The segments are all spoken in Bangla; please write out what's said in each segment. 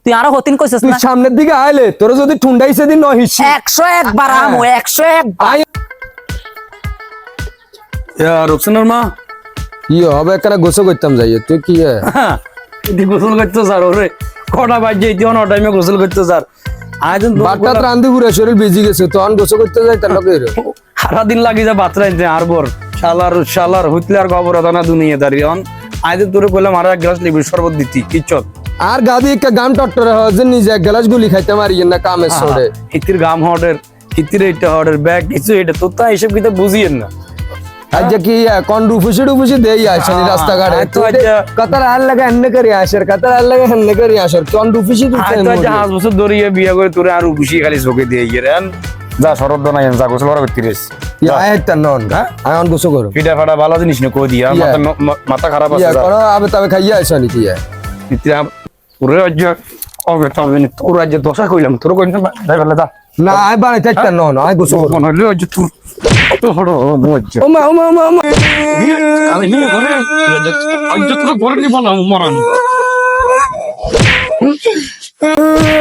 তুই আরো হতিন কইছিস তুই না সামনের দিকে আইলে তোর যদি ঠুন্ডাইছে দিন নহিস 101 বার আমু 101 বার রুকসানার মা কি হবে এখানে গোসল করতাম যাই তুই কি তুই গোসল করতে স্যার ওরে কটা বাজে ইতি অন টাইমে গোসল করতে স্যার আয়োজন বাটটা রান্ধি পুরো শরীর ভিজি গেছে তখন গোসল করতে যাই তার লোকে সারা দিন লাগি যা বাতরা আনতে আর বর শালার হইতলে আর খবর হতো না দুনিয়া দাঁড়িয়ে অন আয়োজন তোরে কইলাম আর এক গ্লাস লেবুর শরবত দিতি কিচ্ছত আর গাদি একটা গাম টট্টরে হয় যে নিজে এক গ্লাস গুলি খাইতে মারি না কামের সরে ইতির গাম হর্ডের ইতির এইটা হর্ডের ব্যাগ কিছু এটা তো তা এসব কিতা বুঝিয়েন না আজ কি কোন রুফুসি দেই আসেনি রাস্তাঘাটে কাতার আর লাগা এন্নে করি আসের কাতার আর লাগা এন্নে করি আসের কোন রুফুসি হাজার বছর ধরিয়ে বিয়ে করে তোরে আর খুশি খালি চোখে দিয়ে গেলেন যা শরৎ নাই যা গোসল করা করতিস আয়টা নন আয়ন গোসল করো পিঠা ফাটা ভালো জিনিস না কই দিয়া মাথা খারাপ আছে করো আবে তবে খাইয়া আসো নাকি ইতিরা ওরে রাজ্য হবে তবে তোর রাজ্য দশা কইলাম তোর কই না যাই বলে দা না আই বাড়িতে একটা নন আই গোসল করো মনে হলো রাজ্য তোর তো হড়ো মজ্জ ওমা আমি নিয়ে ঘরে রাজ্য তোর ঘরে নি বলা মরান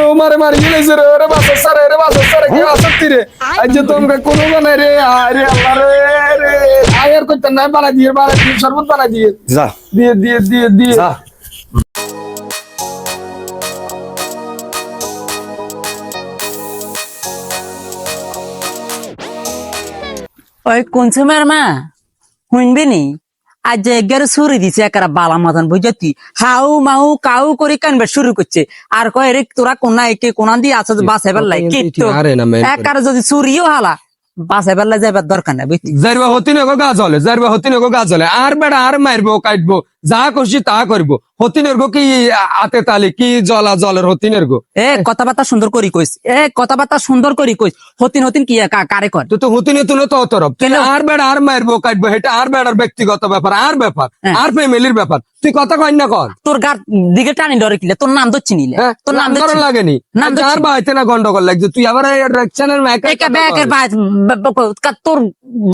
ও মারে গেলেছে রে বাসা সারে কি আসতি রে আজ তোমরা কোনো বানাই রে আরে আল্লাহ রে আয়ার কইতে না বানা দিয়ে শরবত বানা দিয়ে যা দিয়ে যা ওই কনসুমার মা শুনবি নি আজ যে এগারো শুরু দিছে একারা বালা মতন বুঝতি হাউ মাউ কাউ করে কানবে শুরু করছে আর কয় রে তোরা কোনা একে কোনা দিয়ে আছে বাসে বেলাই কিত্তো একারা যদি চুরিও হালা বাসে বেলা যাইবার দরকার নাই বুঝতি জারবা হতি নগো গাছ হলে আর বেড়া আর মারবো কাটবো যা খুশি তা করবো হতিনের গো কি আতে তালি কি জলের হতিনের গো কথাবার্তা সুন্দর করি কইস কথাবার্তা সুন্দর করি কইস হতিন কি কারে কর তুই তো হতিনে তুলে তো তরফ আর বেড়া আর মারবো কাটবো এটা আর বেড়ার ব্যক্তিগত ব্যাপার আর ফ্যামিলির ব্যাপার তুই কথা কই না কর তোর গার দিকে টানি ডরে কিলে তোর নাম দচ্ছি নিলে তোর নাম ধরো লাগেনি আর বাইতে না গন্ডগোল লাগছে তুই আবার চ্যানেল তোর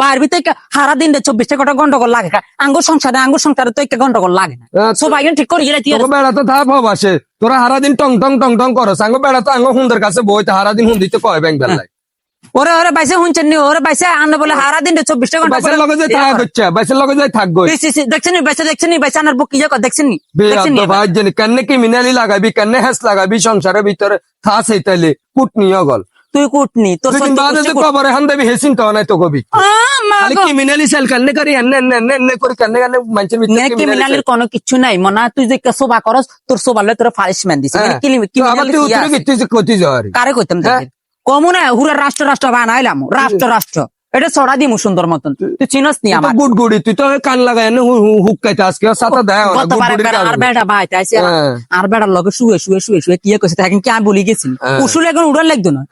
বাইর ভিতরে হারা দিন 24টা ঘন্টা গন্ডগোল লাগে আঙ্গুর সংসারে তো একটা গন্ডগোল লাগে না সবাই ঠিক করে বেড়া তো থাপ হব আসে তোরা হারা দিন টং টং করো আঙ্গ বেড়া তো আঙ্গ হুন্দের কাছে বইতে হারা দিন হুন্দিতে কয় ব্যাংক বেলায় ওরে বাইসে শুনছেন নি ওরে বাইসে আনলে বলে হারা দিন 24টা ঘন্টা বাইসের লগে যাই থাকা হচ্ছে বাইসের লগে যাই থাকবো দেখছেন নি বাইসে আনার বুক কি দেখছেন নি ভাই জানি কেন ক্রিমিনালি লাগাবি কেন হ্যাস লাগাবি সংসারের ভিতরে থাস হইতালে কুটনি অগল তুই কুটনি তোর কবরে হান দেবি হেসিন তো নাই তো কবি ক্রিমিনালি সেল কেন করি এনে করে কেন মানুষের ভিতরে ক্রিমিনালের কোনো কিছু নাই মনা তুই যে সোবা করস তোর সোবালে তোর পানিশমেন্ট দিছিস কারে কইতাম কমু না হুরা রাষ্ট্র বানাইলাম রাষ্ট্র এটা ছড়া দিমু সুন্দর মতন তুই চিনস নি আমার গুড়গুড়ি তুই তো কান লাগাই হুকাইতে আজকে সাথে দেয় আর বেটা ভাই তাইছে আর বেটার লগে শুয়ে কি কইছে এখন কি আমি বলি গেছি উসুল এখন উড়ান লাগতো না